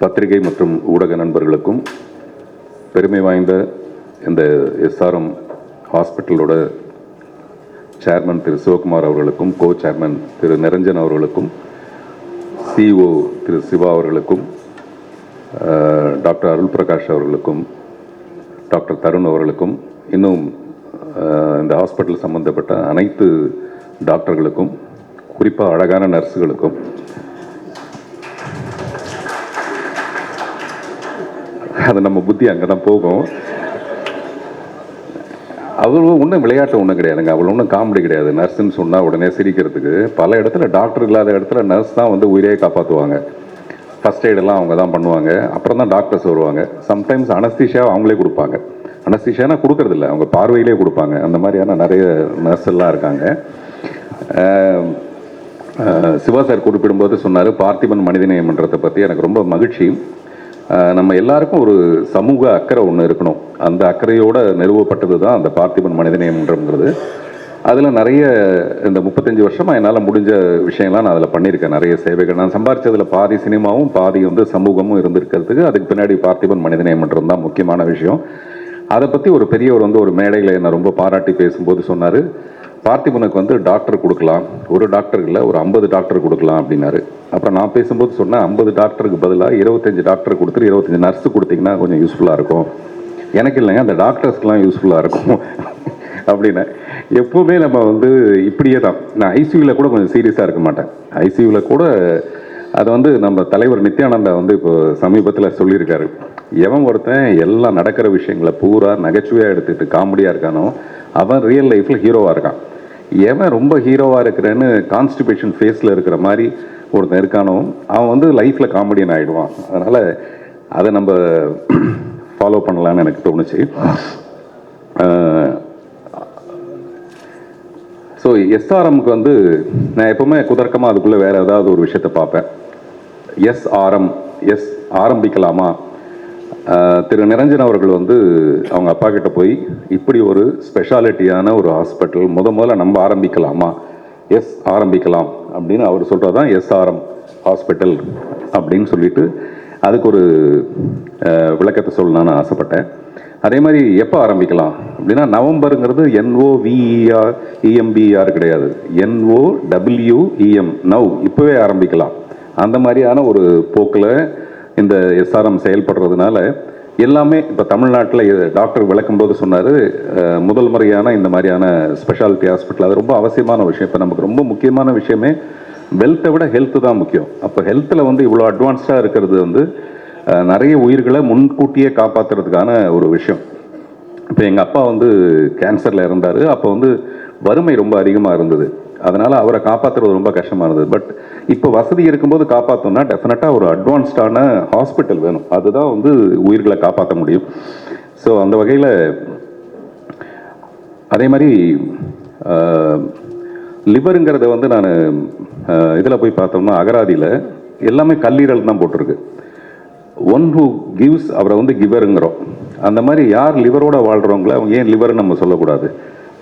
பத்திரிகை மற்றும் ஊடக நண்பர்களுக்கும் பெருமை வாய்ந்த இந்த எஸ்ஆர்எம் ஹாஸ்பிட்டலோட சேர்மன் திரு சிவகுமார் அவர்களுக்கும், கோ சேர்மன் திரு நிரஞ்சன் அவர்களுக்கும், சிஇஓ திரு சிவா அவர்களுக்கும், டாக்டர் அருள் பிரகாஷ் அவர்களுக்கும், டாக்டர் தருண் அவர்களுக்கும், இன்னும் இந்த ஹாஸ்பிட்டல் சம்பந்தப்பட்ட அனைத்து டாக்டர்களுக்கும், குறிப்பாக அழகான நர்ஸுகளுக்கும், அது நம்ம புத்தி அங்கே தான் போகும். அவ்வளோ ஒன்றும் விளையாட்டு ஒன்றும் கிடையாதுங்க, அவ்வளோ ஒன்றும் காமெடி கிடையாது. நர்ஸுன்னு சொன்னால் உடனே சிரிக்கிறதுக்கு. பல இடத்துல டாக்டர் இல்லாத இடத்துல நர்ஸ் தான் வந்து உயிரே காப்பாற்றுவாங்க. ஃபஸ்ட் எய்டெல்லாம் அவங்க தான் பண்ணுவாங்க. அப்புறம் தான் டாக்டர்ஸ் வருவாங்க. சம்டைம்ஸ் அனஸ்தீஷியா அவங்களே கொடுப்பாங்க. அனஸ்தீஷியானா கொடுக்கறதில்ல, அவங்க பார்வையிலே கொடுப்பாங்க. அந்த மாதிரியான நிறைய நர்ஸ் எல்லாம் இருக்காங்க. சிவா சார் குறிப்பிடும்போது சொன்னார் பார்த்திபன் மனிதநேய மன்றத்தை பற்றி. எனக்கு ரொம்ப மகிழ்ச்சி. நம்ம எல்லாருக்கும் ஒரு சமூக அக்கறை ஒன்று இருக்கணும். அந்த அக்கறையோடு நிறுவப்பட்டது தான் அந்த பார்த்திபன் மனிதநேய மன்றம்ங்கிறது. அதில் நிறைய இந்த 35 வருஷமாக என்னால் முடிஞ்ச விஷயங்கள்லாம் நான் அதில் பண்ணியிருக்கேன். நிறைய சேவைகள் நான் சம்பாரித்ததில் பாதி சினிமாவும் பாதி வந்து சமூகமும் இருந்திருக்கிறதுக்கு அதுக்கு பின்னாடி பார்த்திபன் மனிதநேய மன்றம் தான் முக்கியமான விஷயம். அதை பற்றி ஒரு பெரியவர் வந்து ஒரு மேடையில் என்னை ரொம்ப பாராட்டி பேசும்போது சொன்னார், பார்த்திபனுக்கு வந்து டாக்டர் கொடுக்கலாம், ஒரு டாக்டர் இல்லை ஒரு 50 டாக்டர் கொடுக்கலாம் அப்படின்னாரு. அப்புறம் நான் பேசும்போது சொன்னேன், 50 டாக்டருக்கு பதிலாக 25 டாக்டர் கொடுத்துட்டு 25 நர்ஸு கொடுத்தீங்கன்னா கொஞ்சம் யூஸ்ஃபுல்லாக இருக்கும். எனக்கு இல்லைங்க, அந்த டாக்டர்ஸ்க்கெலாம் யூஸ்ஃபுல்லாக இருக்கும் அப்படின்னு. எப்போவுமே நம்ம வந்து இப்படியே தான். நான் ஐசியூவில் கூட கொஞ்சம் சீரியஸாக இருக்க மாட்டேன். ஐசியூவில் கூட அதை வந்து நம்ம தலைவர் நித்யானந்தா வந்து இப்போ சமீபத்தில் சொல்லியிருக்காரு, எவன் ஒருத்தன் எல்லாம் நடக்கிற விஷயங்களை பூரா நகைச்சுவையாக எடுத்துகிட்டு காமெடியாக இருக்கானோ அவன் ரியல் லைஃப்பில் ஹீரோவாக இருக்கான். எவன் ரொம்ப ஹீரோவாக இருக்கிறேன்னு கான்ஸ்டிபேஷன் ஃபேஸில் இருக்கிற மாதிரி ஒருத்தன் இருக்கானோ அவன் வந்து லைஃப்பில் காமெடியன் ஆகிடுவான். அதனால் அதை நம்ம ஃபாலோ பண்ணலான்னு எனக்கு தோணுச்சு. ஸோ எஸ்ஆர்எம்க்கு வந்து நான் எப்போவுமே குதர்க்கமாக அதுக்குள்ளே வேறு ஏதாவது ஒரு விஷயத்தை பார்ப்பேன். எஸ்ஆர்எம் ஆரம்பிக்கலாமா? திரு நிரஞ்சன் அவர்கள் வந்து அவங்க அப்பா கிட்ட போய் இப்படி ஒரு ஸ்பெஷாலிட்டியான ஒரு ஹாஸ்பிட்டல் முதல்ல நம்ம ஆரம்பிக்கலாமா, ஆரம்பிக்கலாம் அப்படின்னு அவர் சொல்கிறது தான் எஸ்ஆர்எம் ஹாஸ்பிட்டல் அப்படின்னு சொல்லிட்டு அதுக்கு ஒரு விளக்கத்தை சொல்லணும்னு ஆசைப்பட்டேன். அதே மாதிரி எப்போ ஆரம்பிக்கலாம் அப்படின்னா, நவம்பருங்கிறது NOVER கிடையாது, NOWEM நவ், இப்போவே ஆரம்பிக்கலாம். அந்த மாதிரியான ஒரு போக்கில் இந்த எஸ்ஆர்எம் செயல்படுறதுனால எல்லாமே இப்போ தமிழ்நாட்டில் டாக்டர் விளக்கும்போது சொன்னார், முதல் முறையான இந்த மாதிரியான ஸ்பெஷாலிட்டி ஹாஸ்பிட்டல் அது ரொம்ப அவசியமான விஷயம். இப்போ நமக்கு ரொம்ப முக்கியமான விஷயமே வெல்த்தை விட ஹெல்த்து தான் முக்கியம். அப்போ ஹெல்த்தில் வந்து இவ்வளோ அட்வான்ஸ்டாக இருக்கிறது வந்து நிறைய உயிர்களை முன்கூட்டியே காப்பாற்றுறதுக்கான ஒரு விஷயம். இப்போ எங்கள் அப்பா வந்து கேன்சரில் இறந்தார். அப்போ வந்து வறுமை ரொம்ப அதிகமாக இருந்தது. அதனால் அவரை காப்பாற்றுறது ரொம்ப கஷ்டமாக இருந்தது. பட் இப்போ வசதி இருக்கும்போது காப்பாற்றோம்னா டெஃபினட்டாக ஒரு அட்வான்ஸ்டான ஹாஸ்பிட்டல் வேணும். அதுதான் வந்து உயிர்களை காப்பாற்ற முடியும். ஸோ அந்த வகையில் அதே மாதிரி லிவருங்கிறத வந்து நான் இதில் போய் பார்த்தோம்னா அகராதியில் எல்லாமே கல்லீரல் தான் போட்டிருக்கு. ஒன் ஹூ கிவ்ஸ் அவரை வந்து கிவருங்கிறோம். அந்த மாதிரி யார் லிவரோட வாழ்கிறவங்கள அவங்க ஏன் லிவர்னு நம்ம சொல்லக்கூடாது?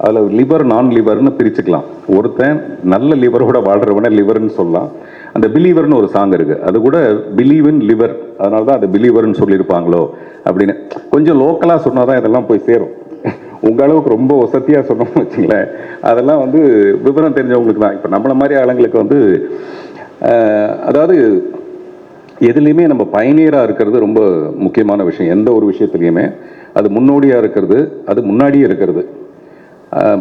அதில் லிவர் நான் லிவர்னு பிரிச்சுக்கலாம். ஒருத்தன் நல்ல லிவரோட வாழ்கிறவனே லிவர்னு சொல்லலாம். அந்த பிலீவர்னு ஒரு சாங் இருக்குது, அது கூட பிலீவ் இன் லிவர், அதனால தான் அதை பிலீவர்னு சொல்லியிருப்பாங்களோ அப்படின்னு கொஞ்சம் லோக்கலாக சொன்னால் தான் இதெல்லாம் போய் சேரும். உங்கள் அளவுக்கு ரொம்ப வசதியாக சொன்னோம்னு வச்சுங்களேன், அதெல்லாம் வந்து விவரம் தெரிஞ்சவங்களுக்கு தான். இப்போ நம்மளை மாதிரி ஆளுங்களுக்கு வந்து அதாவது எதுலேயுமே நம்ம பயணியராக இருக்கிறது ரொம்ப முக்கியமான விஷயம். எந்த ஒரு விஷயத்துலையுமே அது முன்னோடியாக இருக்கிறது, அது முன்னாடியே இருக்கிறது.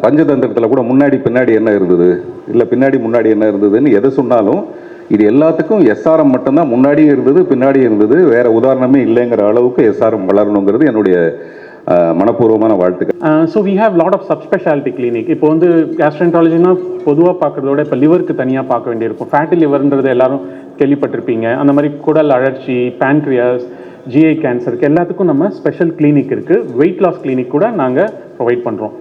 பஞ்சதந்திரத்தில் கூட முன்னாடி பின்னாடி என்ன இருந்தது, இல்லை பின்னாடி முன்னாடி என்ன இருந்ததுன்னு எதை சொன்னாலும் இது எல்லாத்துக்கும் எஸ்ஆர்எம் மட்டும்தான் முன்னாடியும் இருந்தது பின்னாடியும் இருந்தது, வேறு உதாரணமே இல்லைங்கிற அளவுக்கு எஸ்ஆர்எம் வளரணுங்கிறது என்னுடைய மனப்பூர்வமான வாழ்த்துக்கள். So we have lot of subspeciality clinic. இப்போ வந்து கேஸ்ட்ரென்டாலஜினா பொதுவாக பார்க்குறதோட இப்போ லிவருக்கு தனியாக பார்க்க வேண்டியிருக்கும். ஃபேட்டி லிவர்ன்றது எல்லாரும் கேள்விப்பட்டிருப்பீங்க. அந்த மாதிரி குடல் அழற்சி, பேன்க்ரியாஸ், GI கேன்சருக்கு எல்லாத்துக்கும் நம்ம ஸ்பெஷல் கிளினிக் இருக்குது. வெயிட் லாஸ் கிளினிக் கூட நாங்கள் ப்ரொவைட் பண்ணுறோம்.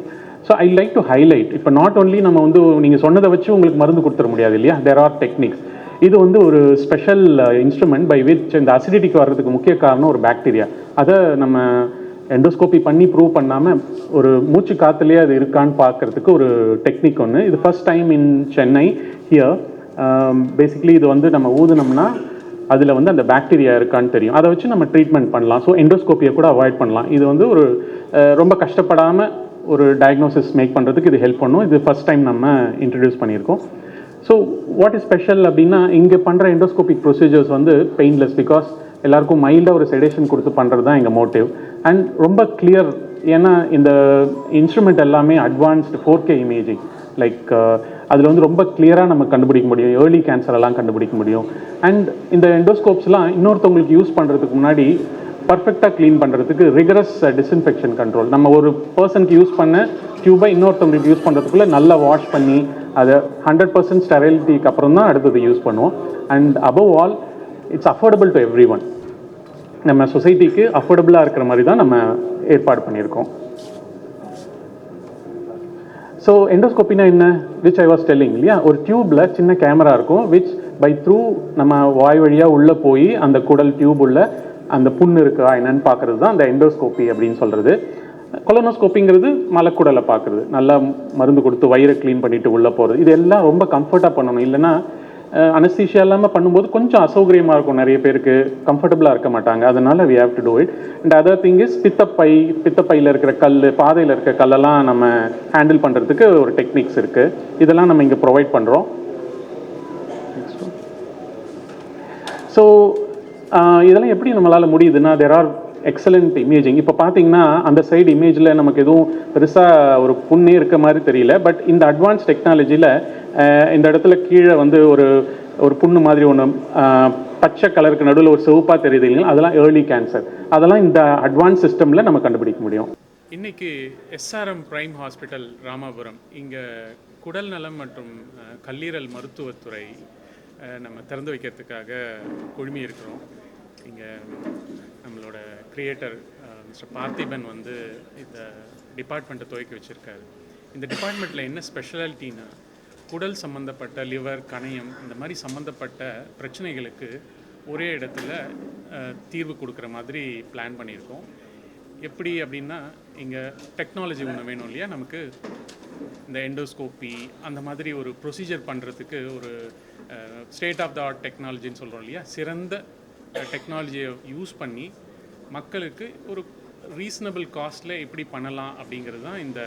So I like to highlight, இப்போ நாட் ஓன்லி நம்ம வந்து நீங்கள் சொன்னதை வச்சு உங்களுக்கு மருந்து கொடுத்துட முடியாது இல்லையா, தேர் ஆர் டெக்னிக்ஸ். இது வந்து ஒரு ஸ்பெஷல் இன்ஸ்ட்ருமெண்ட் பை விச் இந்த அசிடிட்டிக்கு வர்றதுக்கு முக்கிய காரணம் ஒரு பாக்டீரியா. அதை நம்ம எண்டோஸ்கோபி பண்ணி ப்ரூவ் பண்ணாமல் ஒரு மூச்சு காற்றுலேயே அது இருக்கான்னு பார்க்குறதுக்கு ஒரு டெக்னிக் ஒன்று. இது first time in Chennai here. Basically இது வந்து நம்ம ஊதுனோம்னா அதில் வந்து அந்த பாக்டீரியா இருக்கான்னு தெரியும். அதை வச்சு நம்ம ட்ரீட்மெண்ட் பண்ணலாம். ஸோ எண்டோஸ்கோப்பியை கூட அவாய்ட் பண்ணலாம். இது வந்து ஒரு ரொம்ப கஷ்டப்படாமல் ஒரு டயக்னோசிஸ் மேக் பண்ணுறதுக்கு இது ஹெல்ப் பண்ணும். இது ஃபர்ஸ்ட் டைம் நம்ம இன்ட்ரடியூஸ் பண்ணியிருக்கோம். ஸோ வாட் இஸ் ஸ்பெஷல் அப்படின்னா, இங்கே பண்ணுற எண்டோஸ்கோபிக் ப்ரொசீஜர்ஸ் வந்து பெயின்லெஸ். பிகாஸ் எல்லாருக்கும் மைல்டாக ஒரு செடேஷன் கொடுத்து பண்ணுறது தான் எங்கள் மோட்டிவ். அண்ட் ரொம்ப கிளியர். ஏன்னா இந்த இன்ஸ்ட்ருமெண்ட் எல்லாமே அட்வான்ஸ்டு 4K இமேஜிங். லைக் அதில் வந்து ரொம்ப கிளியராக நம்ம கண்டுபிடிக்க முடியும். ஏர்லி கேன்சர் எல்லாம் கண்டுபிடிக்க முடியும். அண்ட் இந்த எண்டோஸ்கோப்ஸ்லாம் இன்னொருத்தவங்களுக்கு யூஸ் பண்ணுறதுக்கு முன்னாடி பர்ஃபெக்டாக க்ளீன் பண்ணுறதுக்கு ரிகரஸ் டிஸ்இன்ஃபெக்ஷன் கண்ட்ரோல். நம்ம ஒரு பர்சனுக்கு யூஸ் பண்ண டியூபை இன்னொருத்தவங்களுக்கு யூஸ் பண்ணுறதுக்குள்ளே நல்லா வாஷ் பண்ணி அதை 100% ஸ்டெரிலிட்டிக்கு அப்புறம் தான் அடுத்தது யூஸ் பண்ணுவோம். And above all it's affordable to every one. நம்ம சொசைட்டிக்கு அஃபோர்டபுளாக இருக்கிற மாதிரி தான் நம்ம ஏற்பாடு பண்ணியிருக்கோம். ஸோ எண்டோஸ்கோப்பினா என்ன, விச் ஐ வாஸ் டெல்லிங் இல்லையா, ஒரு டியூப்பில் சின்ன கேமரா இருக்கும், விச் பை த்ரூ நம்ம வாய் வழியாக உள்ளே போய் அந்த குடல் டியூப் உள்ள அந்த புண்ணு இருக்கா என்னன்னு பார்க்குறது தான் அந்த எண்டோஸ்கோப்பி அப்படின்னு சொல்கிறது. கொலனோஸ்கோப்பிங்கிறது மலக்குடலை பார்க்குறது, நல்லா மருந்து கொடுத்து வயிறை க்ளீன் பண்ணிவிட்டு உள்ளே போகிறது. இது எல்லாம் ரொம்ப கம்ஃபர்ட்டாக பண்ணணும். இல்லைன்னா அனஸ்தீஷியா இல்லாமல் பண்ணும்போது கொஞ்சம் அசௌகரியமாக இருக்கும். நிறைய பேருக்கு கம்ஃபர்டபுளாக இருக்க மாட்டாங்க. அதனால் we have to do it. And other thing is பித்தப்பையில் இருக்கிற கல், பாதையில் இருக்கிற கல்லெல்லாம் நம்ம ஹேண்டில் பண்ணுறதுக்கு ஒரு டெக்னிக்ஸ் இருக்குது. இதெல்லாம் நம்ம இங்கே ப்ரொவைட் பண்ணுறோம். ஸோ இதெல்லாம் எப்படி நம்மளால் முடியுதுன்னா, தேர் ஆர் எக்ஸலண்ட் இமேஜிங். இப்போ பார்த்தீங்கன்னா அந்த சைடு இமேஜில் நமக்கு எதுவும் பெருசாக ஒரு புண்ணே இருக்க மாதிரி தெரியல. பட் இந்த அட்வான்ஸ் டெக்னாலஜியில் இந்த இடத்துல கீழே வந்து ஒரு புண்ணு மாதிரி ஒன்று பச்சை கலருக்கு நடுவில் ஒரு சிவப்பாக தெரியுது இல்லைங்களா, அதெல்லாம் ஏர்லி கேன்சர். அதெல்லாம் இந்த அட்வான்ஸ் சிஸ்டமில் நம்ம கண்டுபிடிக்க முடியும். இன்றைக்கி எஸ்ஆர்எம் பிரைம் ஹாஸ்பிட்டல் ராமாபுரம் இங்கே குடல் நலம் மற்றும் கல்லீரல் மருத்துவத்துறை நம்ம திறந்து வைக்கிறதுக்காக குழுமி இருக்கிறோம். இங்கே நம்மளோட கிரியேட்டர் மிஸ்டர் பார்த்திபன் வந்து இந்த டிபார்ட்மெண்ட்டை துவக்கி வச்சுருக்காரு. இந்த டிபார்ட்மெண்ட்டில் என்ன ஸ்பெஷாலிட்டின்னா, குடல் சம்மந்தப்பட்ட லிவர், கணையம் இந்த மாதிரி சம்மந்தப்பட்ட பிரச்சனைகளுக்கு ஒரே இடத்துல தீர்வு கொடுக்குற மாதிரி பிளான் பண்ணியிருக்கோம். எப்படி அப்படின்னா, இங்கே டெக்னாலஜி ஒன்று வேணும் இல்லையா நமக்கு. இந்த எண்டோஸ்கோப்பி அந்த மாதிரி ஒரு ப்ரொசீஜர் பண்ணுறதுக்கு ஒரு ஸ்டேட் ஆஃப் த ஆர்ட் டெக்னாலஜின்னு சொல்கிறோம் இல்லையா, சிறந்த டெக்னாலஜியை யூஸ் பண்ணி மக்களுக்கு ஒரு ரீசனபிள் காஸ்ட்டில் எப்படி பண்ணலாம் அப்படிங்கிறது தான் இந்த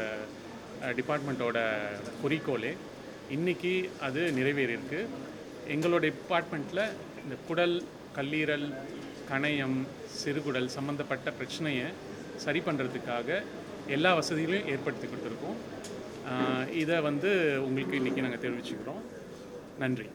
டிபார்ட்மெண்ட்டோட குறிக்கோளே. இன்றைக்கி அது நிறைவேறியிருக்கு. எங்களோட டிபார்ட்மெண்ட்டில் இந்த குடல், கல்லீரல், கணையம், சிறுகுடல் சம்மந்தப்பட்ட பிரச்சனையை சரி பண்ணுறதுக்காக எல்லா வசதிகளையும் ஏற்படுத்தி கொடுத்துருக்கோம். இதை வந்து உங்களுக்கு இன்றைக்கி நாங்கள் தெரிவிச்சுக்கிறோம். நன்றி.